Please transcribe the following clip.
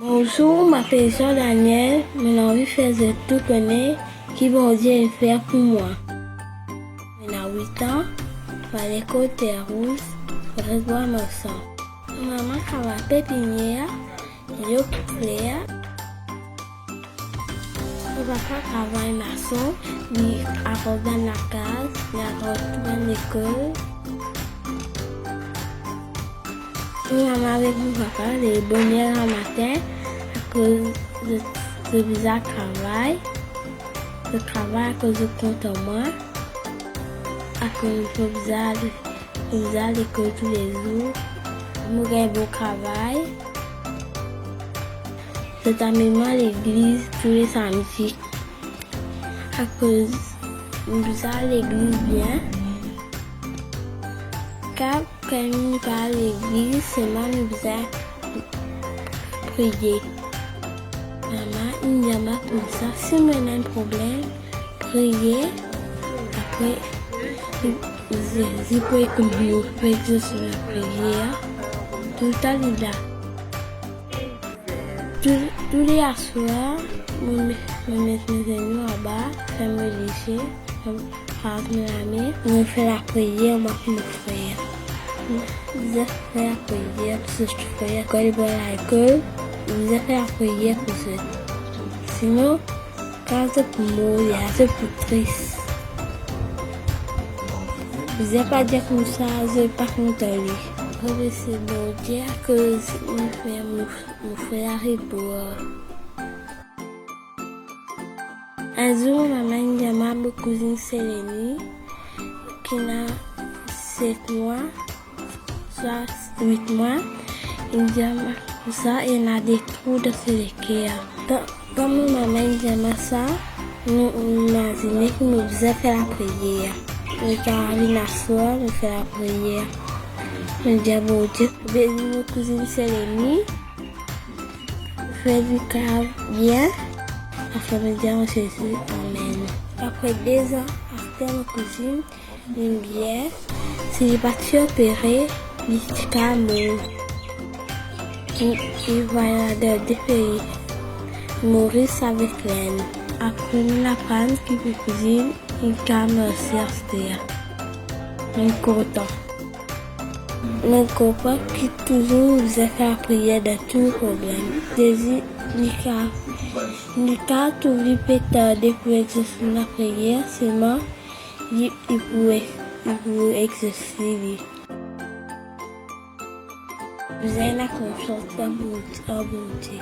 Bonjour, ma personne Daniel, mon envie faisait tout connaître qui bon Dieu faire pour moi. J'ai 8 ans, à l'école Terre Rouge, je reçois mon sang. Maman travaille pépinière, j'ai fleur. Mon papa travaille maçon, il arrose dans la case, il arrose dans l'école. Maman avec mon papa, les bonheurs en matin, à cause de bizarre travail. Je travaille à cause de compte en moi, à cause de bizarre l'école tous les jours. Je gagne bon travail. Je t'amène à l'église tous les samedis. À cause de bizarre l'église bien. Quand je vais à l'église, c'est moi qui vais prier. Maman, il y a ma pour ça. Si on a un problème, prier. Après, je peux écouter sur la prière. Tout le temps, il est là. Tous les soirs, je mets mes genoux en bas, je me lécher, je rase mes mains, je fais la prière, moi pour mon frère. Je fais la prière pour ce frère. Quand il va à l'école, je fais la prière pour ça. Sinon, quand c'est pour mourir, c'est pour triste. Je ne vais pas dire comme ça, je ne vais pas content lui. Je vais essayer de dire que mon frère arrive pour... Un jour, maman m'a dit à ma cousine Sélénie, qui a 7 mois, soit 8 mois, il dit à moi ça, il y a des trous dans ses équerres. Quand ma maman dit à moi ça, nous imaginons que nous faisions faire la prière. Le Caroline à soir, nous faisons la prière. Je dis à mon Dieu, bénis ma cousine Sélénie, fais du cave bien, afin de dire en Jésus, Amen. Après 2 ans, après ma cousine, une bière, si je n'ai pas opéré, il est à mourir. Il va y avoir des pays. Mourir avec l'aine. Après la panne qui peut cuisiner, il calme le cerveau. Je suis content. Mon copain qui toujours nous a fait la prière de tout problème. Jésus, il a toujours pété depuis la prière, seulement il pouvait exercer. Vous avez la confiance en bon Dieu.